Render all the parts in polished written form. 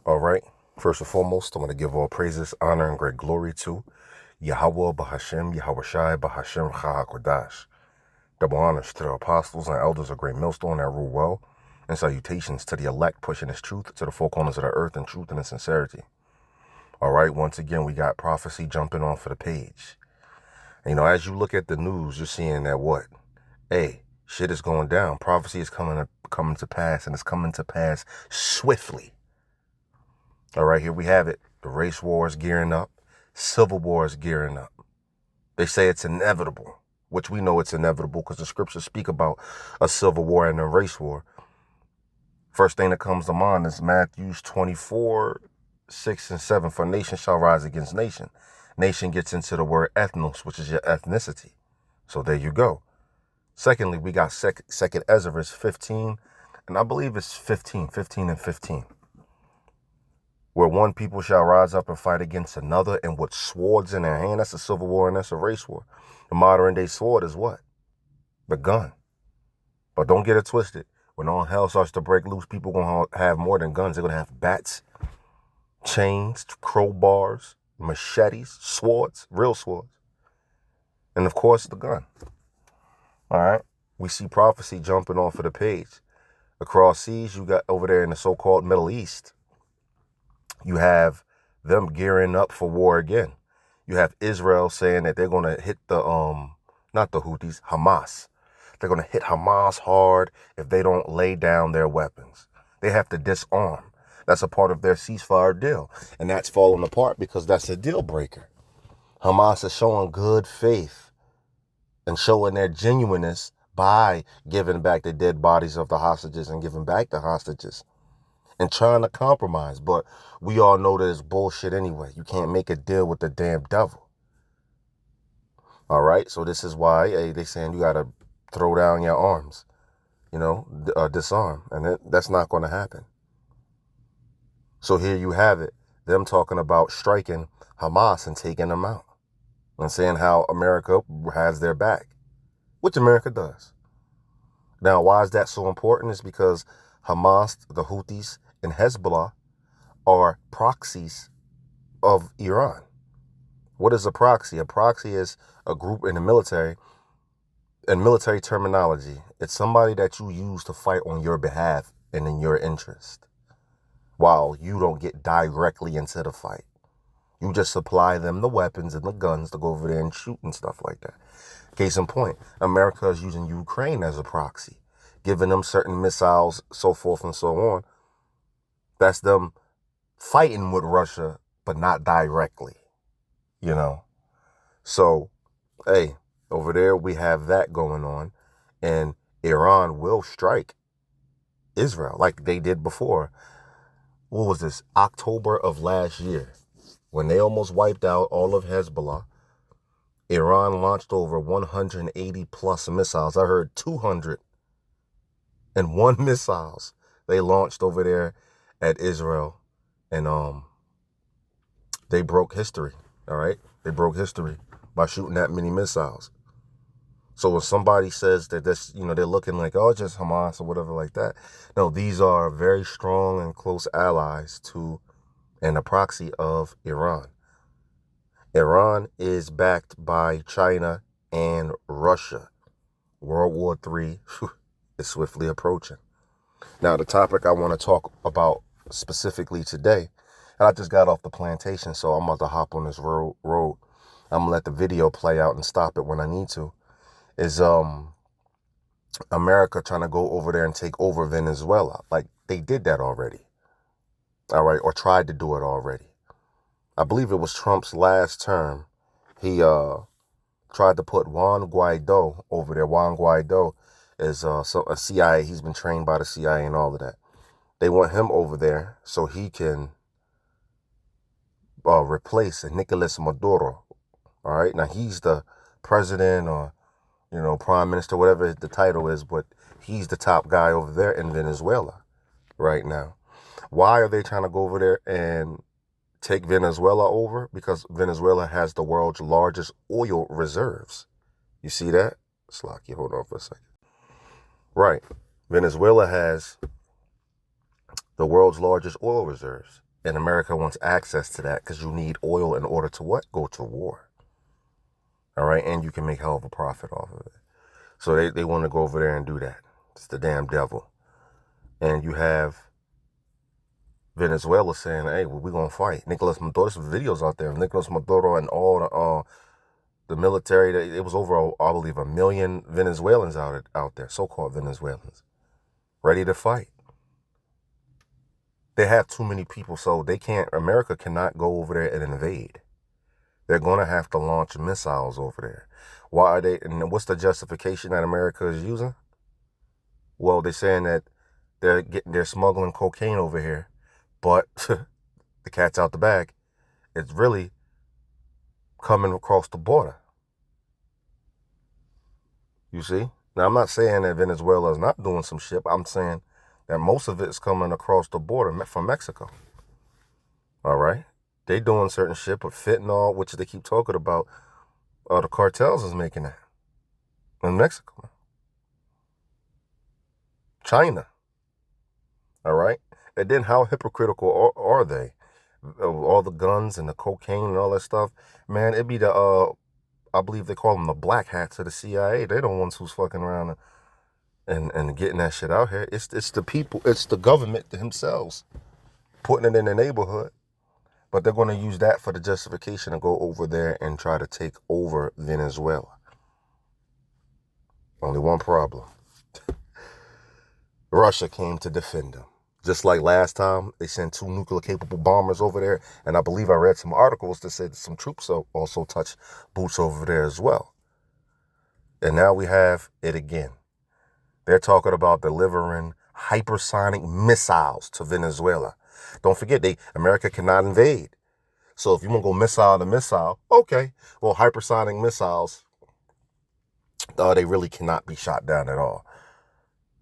All right. First and foremost, I want to give all praises, honor, and great glory to Yahweh Bahashem, Yahweh Shai Bahashem Chahakodash. Double honors to the apostles and elders of Great Millstone that rule well, and salutations to the elect pushing his truth to the four corners of the earth in truth and in sincerity. All right. Once again, we got prophecy jumping on for the page. And, as you look at the news, you're seeing that what? Hey, shit is going down. Prophecy is coming to pass, and it's coming to pass swiftly. All right, here we have it. The race war is gearing up. Civil war is gearing up. They say it's inevitable, which we know it's inevitable because the scriptures speak about a civil war and a race war. First thing that comes to mind is Matthew 24, 6 and 7. For nation shall rise against nation. Nation gets into the word ethnos, which is your ethnicity. So there you go. Secondly, we got Second Ezra 15, and I believe it's 15 and 15. Where one people shall rise up and fight against another, and with swords in their hand. That's a civil war and that's a race war. The modern day sword is what? The gun. But don't get it twisted. When all hell starts to break loose, people are going to have more than guns. They're going to have bats, chains, crowbars, machetes, swords, real swords. And of course, the gun. All right. We see prophecy jumping off of the page. Across seas, you got over there in the so-called Middle East, you have them gearing up for war again. You have Israel saying that they're going to hit not the Houthis, Hamas. They're going to hit Hamas hard if they don't lay down their weapons. They have to disarm. That's a part of their ceasefire deal. And that's falling apart because that's a deal breaker. Hamas is showing good faith and showing their genuineness by giving back the dead bodies of the hostages and giving back the hostages. And trying to compromise, but we all know that it's bullshit anyway. You can't make a deal with the damn devil. All right, so this is why they saying you gotta throw down your arms, disarm, and that's not going to happen. So here you have it, them talking about striking Hamas and taking them out, and saying how America has their back, which America does. Now, why is that so important? Is because Hamas, the Houthis, and Hezbollah are proxies of Iran. What is a proxy? A proxy is a group in the military. In military terminology, it's somebody that you use to fight on your behalf and in your interest, while you don't get directly into the fight. You just supply them the weapons and the guns to go over there and shoot and stuff like that. Case in point, America is using Ukraine as a proxy, giving them certain missiles, so forth and so on. That's them fighting with Russia, but not directly, So, hey, over there we have that going on, and Iran will strike Israel like they did before. What was this? October of last year, when they almost wiped out all of Hezbollah. Iran launched over 180 plus missiles. I heard 201 missiles they launched over there at Israel. And they broke history. All right. They broke history by shooting that many missiles. So when somebody says that this, they're looking like, oh, just Hamas or whatever like that. No, these are very strong and close allies to and a proxy of Iran. Iran is backed by China and Russia. World War III is swiftly approaching. Now, the topic I want to talk about specifically today, and I just got off the plantation, so I'm about to hop on this road. I'm going to let the video play out and stop it when I need to. Is America trying to go over there and take over Venezuela. Like, they did that already. All right, or tried to do it already. I believe it was Trump's last term. He tried to put Juan Guaido over there. Juan Guaido is a CIA. He's been trained by the CIA and all of that. They want him over there so he can replace Nicolas Maduro. All right, now he's the president or prime minister, whatever the title is, but he's the top guy over there in Venezuela right now. Why are they trying to go over there and take Venezuela over? Because Venezuela has the world's largest oil reserves. You see that? Slocky, hold on for a second. Right. Venezuela has the world's largest oil reserves. And America wants access to that because you need oil in order to what? Go to war. All right. And you can make hell of a profit off of it. So they want to go over there and do that. It's the damn devil. And you have Venezuela saying, hey, well, we're going to fight. Nicolas Maduro, there's some videos out there of Nicolas Maduro and all the military. It was over, I believe, 1 million Venezuelans out there, so-called Venezuelans, ready to fight. They have too many people, so America cannot go over there and invade. They're going to have to launch missiles over there. Why are they, and what's the justification that America is using? Well, they're saying that they're smuggling cocaine over here, but the cat's out the bag. It's really coming across the border. You see? Now, I'm not saying that Venezuela is not doing some shit. I'm saying that most of it is coming across the border from Mexico. All right? They doing certain shit, but fentanyl, which they keep talking about, the cartels is making that in Mexico. China. All right? And then how hypocritical are they? All the guns and the cocaine and all that stuff. Man, it'd be I believe they call them the black hats of the CIA. They're the ones who's fucking around and getting that shit out here. It's the people, it's the government themselves putting it in the neighborhood. But they're going to use that for the justification to go over there and try to take over Venezuela. Only one problem. Russia came to defend them. Just like last time, they sent 2 nuclear-capable bombers over there. And I believe I read some articles that said some troops also touched boots over there as well. And now we have it again. They're talking about delivering hypersonic missiles to Venezuela. Don't forget, America cannot invade. So if you want to go missile to missile, okay. Well, hypersonic missiles, they really cannot be shot down at all.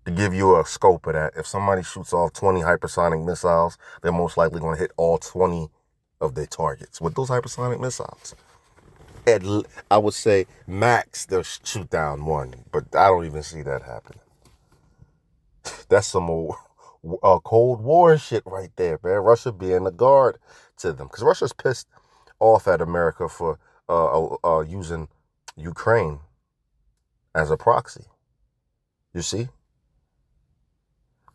To give you a scope of that, if somebody shoots off 20 hypersonic missiles, they're most likely going to hit all 20 of their targets with those hypersonic missiles. I would say max they'll shoot down 1, but I don't even see that happening. That's some old Cold War shit right there, man. Russia being a guard to them, because Russia's pissed off at America for using Ukraine as a proxy. You see?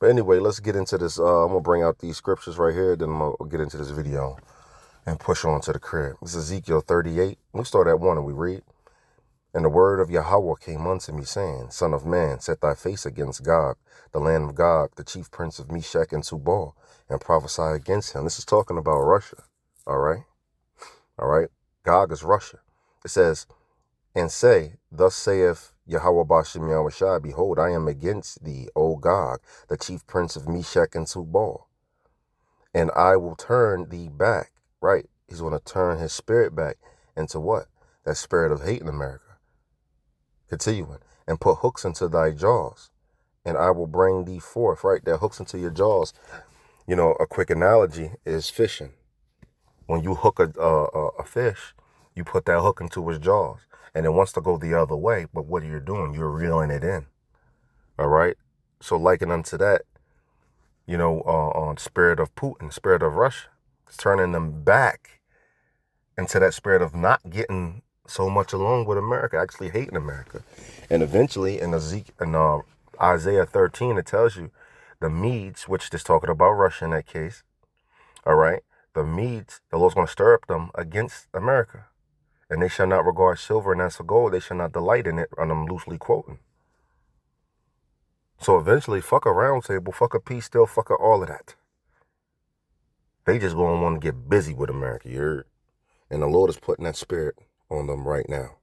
But anyway, let's get into this. I'm going to bring out these scriptures right here, then I'm going to get into this video and push on to the crib. This is Ezekiel 38. We start at 1 and we read. And the word of Yahweh came unto me, saying, Son of man, set thy face against Gog, the land of Gog, the chief prince of Meshech and Tubal, and prophesy against him. This is talking about Russia. All right? All right? Gog is Russia. It says, and say, Thus saith Yahweh Bashem Yahushai, Behold, I am against thee, O Gog, the chief prince of Meshech and Tubal, and I will turn thee back. Right? He's going to turn his spirit back into what? That spirit of hate in America. Continuing, and put hooks into thy jaws, and I will bring thee forth. Right? That hooks into your jaws. You know, a quick analogy is fishing. When you hook a fish, you put that hook into his jaws, and it wants to go the other way, but what are you doing? You're reeling it in. All right? So liken unto that, you know, on spirit of Putin, spirit of Russia, it's turning them back into that spirit of not getting so much along with America, actually hating America. And eventually in Isaiah 13, it tells you the Medes, which is talking about Russia in that case, all right, the Medes, the Lord's going to stir up them against America. And they shall not regard silver and as for gold, they shall not delight in it, and I'm loosely quoting. So eventually, fuck a round table, fuck a peace deal, fuck all of that. They just going to want to get busy with America, you heard? And the Lord is putting that spirit on them right now.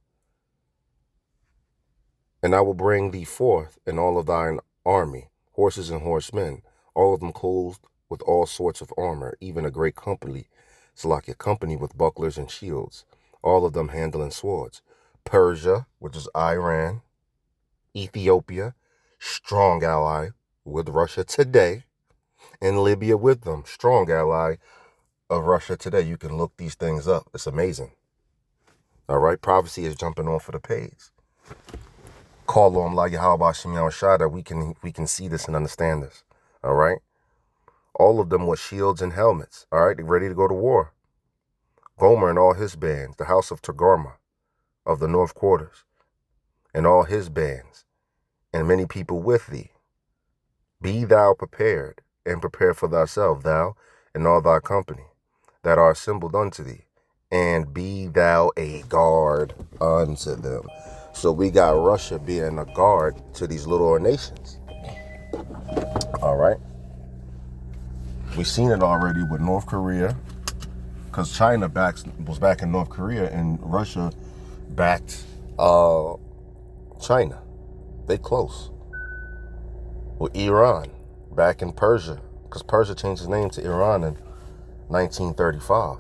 And I will bring thee forth in all of thine army, horses and horsemen, all of them clothed with all sorts of armor, even a great company, Salakia, company with bucklers and shields, all of them handling swords. Persia, which is Iran, Ethiopia, strong ally with Russia today, and Libya with them, strong ally of Russia today. You can look these things up. It's amazing. All right, prophecy is jumping off of the page. Call on La Yahweh Shem Yahushua that we can see this and understand this. All right. All of them with shields and helmets. All right, they're ready to go to war. Gomer and all his bands, the house of Togarmah of the north quarters, and all his bands, and many people with thee. Be thou prepared, and prepare for thyself, thou and all thy company, that are assembled unto thee, and be thou a guard unto them. So we got Russia being a guard to these little nations. All right. We've seen it already with North Korea, because China was backing North Korea, and Russia backed China. They close. With Iran back in Persia, because Persia changed its name to Iran in 1935.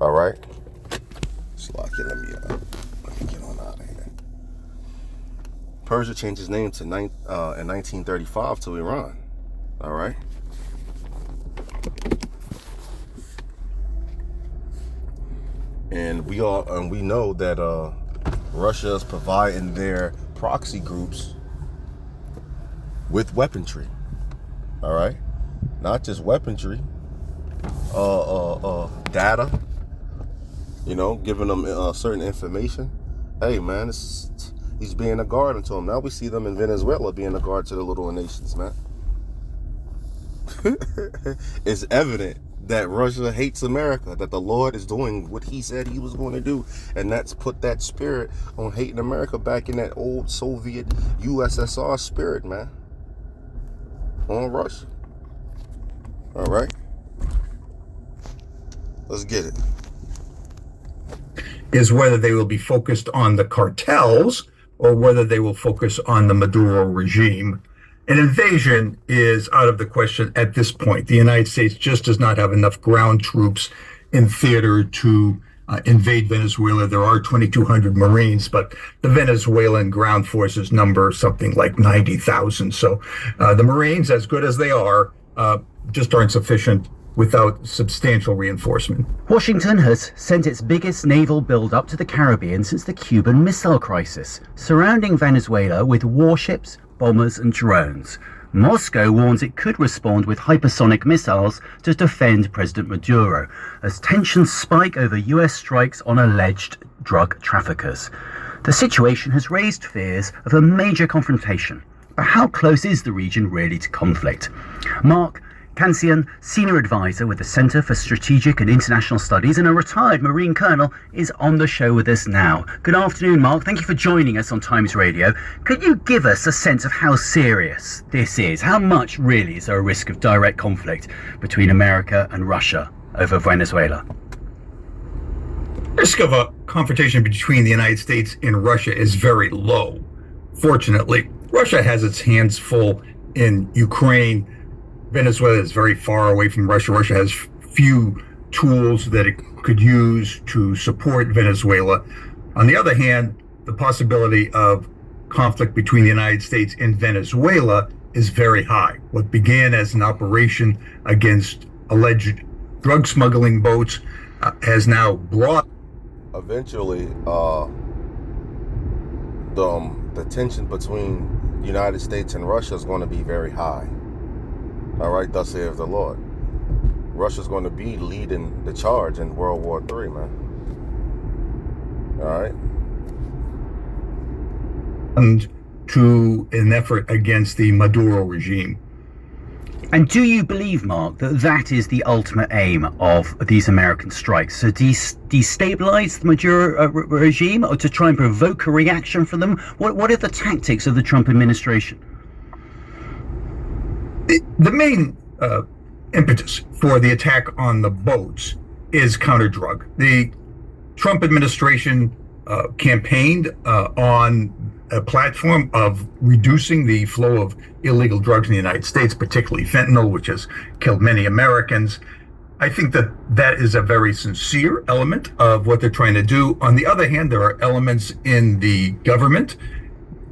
All right. Slocky, let me get on out of here. Persia changed its name to in 1935 to Iran. All right. And we know that Russia is providing their proxy groups with weaponry. All right, not just weaponry, data. You know, giving them certain information. Hey, man, he's being a guard unto them. Now we see them in Venezuela being a guard to the little nations, man. It's evident that Russia hates America, that the Lord is doing what he said he was going to do, and that's put that spirit on hating America back in that old Soviet USSR spirit, man, on Russia. All right, let's get it. Is whether they will be focused on the cartels or whether they will focus on the Maduro regime. An invasion is out of the question at this point. The United States just does not have enough ground troops in theater to invade Venezuela. There are 2,200 Marines, but the Venezuelan ground forces number something like 90,000. So the Marines, as good as they are, just aren't sufficient without substantial reinforcement. Washington has sent its biggest naval build-up to the Caribbean since the Cuban Missile Crisis, surrounding Venezuela with warships, bombers and drones. Moscow warns it could respond with hypersonic missiles to defend President Maduro, as tensions spike over US strikes on alleged drug traffickers. The situation has raised fears of a major confrontation. But how close is the region really to conflict? Mark Kansian, Senior Advisor with the Center for Strategic and International Studies and a retired Marine Colonel, is on the show with us now. Good afternoon, Mark. Thank you for joining us on Times Radio. Could you give us a sense of how serious this is? How much really is there a risk of direct conflict between America and Russia over Venezuela? The risk of a confrontation between the United States and Russia is very low. Fortunately, Russia has its hands full in Ukraine. Venezuela is very far away from Russia. Russia has few tools that it could use to support Venezuela. On the other hand, the possibility of conflict between the United States and Venezuela is very high. What began as an operation against alleged drug smuggling boats has now brought. Eventually, the tension between the United States and Russia is going to be very high. All right, thus saith the Lord. Russia's going to be leading the charge in World War III, man. All right. And to an effort against the Maduro regime. And do you believe, Mark, that that is the ultimate aim of these American strikes? To destabilize the Maduro regime, or to try and provoke a reaction from them? What are the tactics of the Trump administration? The main impetus for the attack on the boats is counter-drug. The Trump administration campaigned on a platform of reducing the flow of illegal drugs in the United States, particularly fentanyl, which has killed many Americans. I think that that is a very sincere element of what they're trying to do. On the other hand, there are elements in the government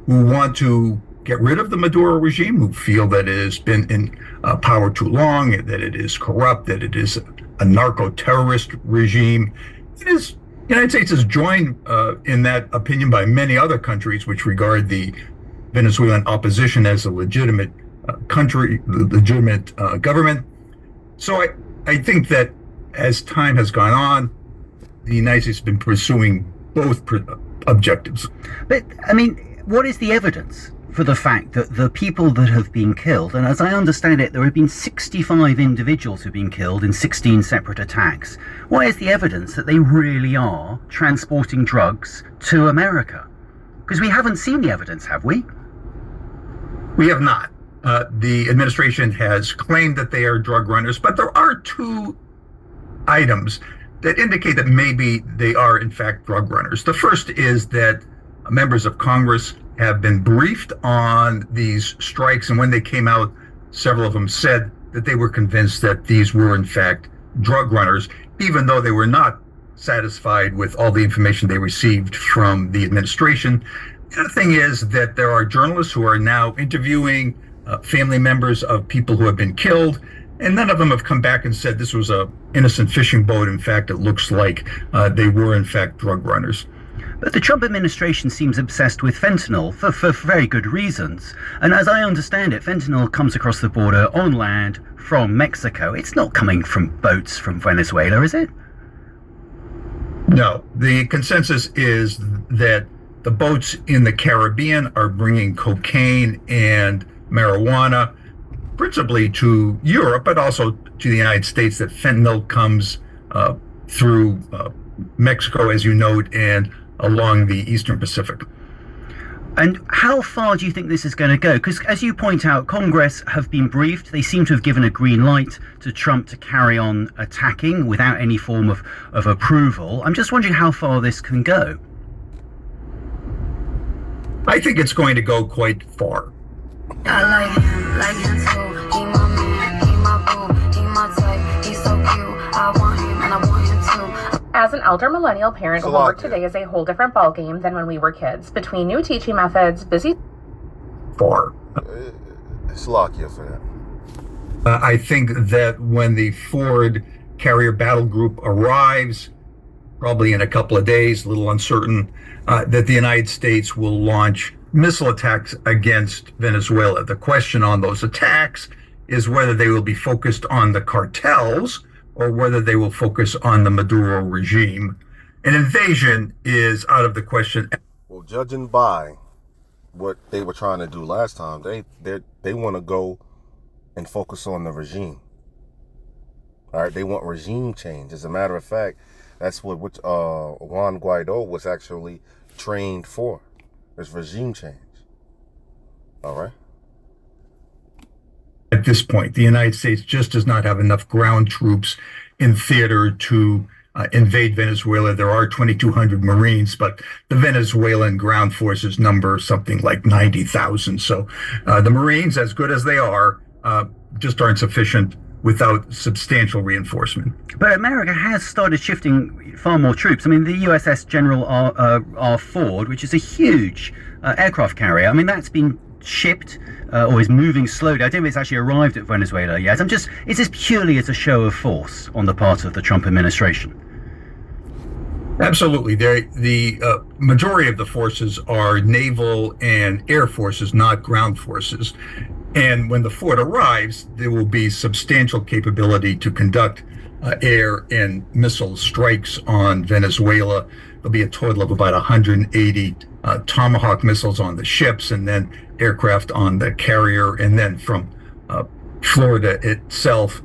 who want to get rid of the Maduro regime, who feel that it has been in power too long, that it is corrupt, that it is a narco-terrorist regime. The United States is joined in that opinion by many other countries which regard the Venezuelan opposition as a legitimate country, legitimate government. So I think that as time has gone on, the United States has been pursuing both objectives. But, I mean, what is the evidence for the fact that the people that have been killed, and as I understand it, there have been 65 individuals who've been killed in 16 separate attacks. What is the evidence that they really are transporting drugs to America? Because we haven't seen the evidence, have we? We have not. The administration has claimed that they are drug runners, but there are two items that indicate that maybe they are, in fact, drug runners. The first is that members of Congress have been briefed on these strikes, and when they came out, several of them said that they were convinced that these were, in fact, drug runners, even though they were not satisfied with all the information they received from the administration. The other thing is that there are journalists who are now interviewing family members of people who have been killed, and none of them have come back and said this was a innocent fishing boat. In fact, it looks like they were, in fact, drug runners. But the Trump administration seems obsessed with fentanyl for very good reasons. And as I understand it, fentanyl comes across the border on land from Mexico. It's not coming from boats from Venezuela, is it? No. The consensus is that the boats in the Caribbean are bringing cocaine and marijuana, principally to Europe, but also to the United States. That fentanyl comes through Mexico, as you note, and along the Eastern Pacific. And how far do you think this is going to go? Because as you point out, Congress have been briefed. They seem to have given a green light to Trump to carry on attacking without any form of approval. I'm just wondering how far this can go. I think it's going to go quite far. I like him too. He my man, he my boo, he my type, he's so cute. I want him and I want him too. As an elder millennial parent, homework today is a whole different ballgame than when we were kids. Between new teaching methods, busy... Far. Slovakia for that. I think that when the Ford Carrier Battle Group arrives, probably in a couple of days, a little uncertain, that the United States will launch missile attacks against Venezuela. The question on those attacks is whether they will be focused on the cartels or whether they will focus on the Maduro regime. An invasion is out of the question. Well, judging by what they were trying to do last time, they want to go and focus on the regime. All right, they want regime change. As a matter of fact, that's what Juan Guaido was actually trained for. It's regime change. All right. At this point, the United States just does not have enough ground troops in theater to invade Venezuela. There are 2,200 Marines, but the Venezuelan ground forces number something like 90,000. So the Marines, as good as they are, just aren't sufficient without substantial reinforcement. But America has started shifting far more troops. I mean, the USS General R. Ford, which is a huge aircraft carrier, I mean, that's been shipped or is moving slowly. I don't think it's actually arrived at Venezuela yet. Is this purely as a show of force on the part of the Trump administration? Absolutely. The majority of the forces are naval and air forces, not ground forces. And when the Ford arrives, there will be substantial capability to conduct air and missile strikes on Venezuela. There'll be a total of about 180 Tomahawk missiles on the ships, and then aircraft on the carrier, and then from Florida itself.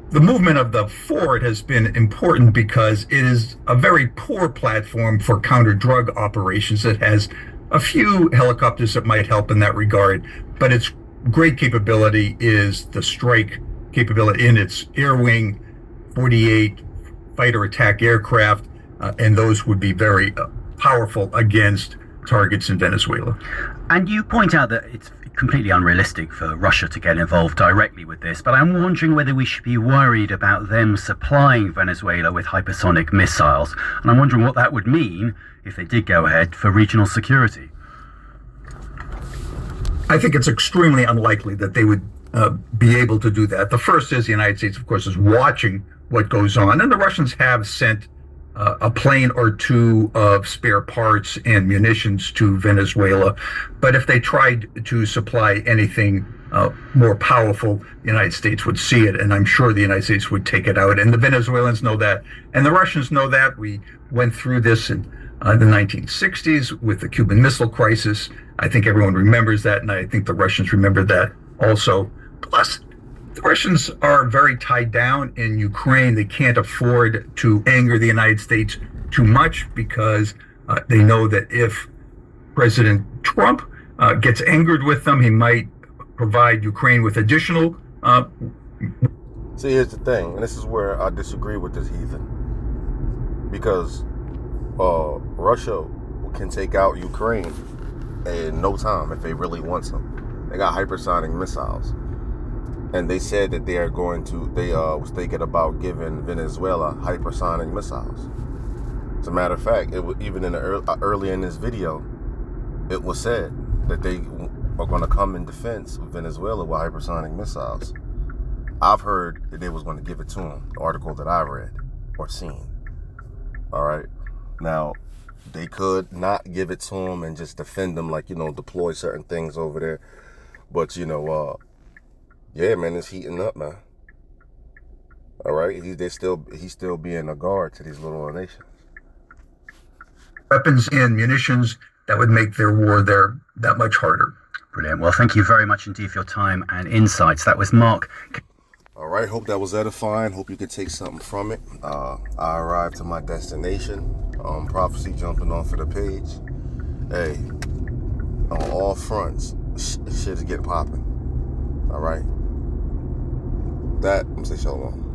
The movement of the Ford has been important because it is a very poor platform for counter-drug operations. It has a few helicopters that might help in that regard, but its great capability is the strike capability in its air wing, 48 fighter attack aircraft, and those would be very powerful against targets in Venezuela. And you point out that it's completely unrealistic for Russia to get involved directly with this, but I'm wondering whether we should be worried about them supplying Venezuela with hypersonic missiles, and I'm wondering what that would mean if they did go ahead for regional security. I think it's extremely unlikely that they would be able to do that. The first is the United States, of course, is watching what goes on, and the Russians have sent a plane or two of spare parts and munitions to Venezuela. But if they tried to supply anything more powerful, the United States would see it, and I'm sure the United States would take it out. And the Venezuelans know that, and the Russians know that. We went through this in the 1960s with the Cuban Missile Crisis. I think everyone remembers that, and I think the Russians remember that also. Plus, the Russians are very tied down in Ukraine. They can't afford to anger the United States too much because they know that if President Trump gets angered with them, he might provide Ukraine with additional. See, here's the thing, and this is where I disagree with this heathen, because Russia can take out Ukraine in no time if they really want to. They got hypersonic missiles, and they said that they are going to. They was thinking about giving Venezuela hypersonic missiles. As a matter of fact, even in the early in this video, it was said that they are going to come in defense of Venezuela with hypersonic missiles. I've heard that they was going to give it to them, the article that I read or seen. All right. Now, they could not give it to them and just defend them, like, deploy certain things over there. But, yeah, man, it's heating up, man. All right. He's still being a guard to these little nations. Weapons and munitions that would make their war there that much harder. Brilliant. Well, thank you very much indeed for your time and insights. That was Mark. All right. Hope that was edifying. Hope you could take something from it. I arrived to my destination. Prophecy jumping off of the page. Hey, on all fronts, shit is getting popping. All right. That, I'm saying shalom.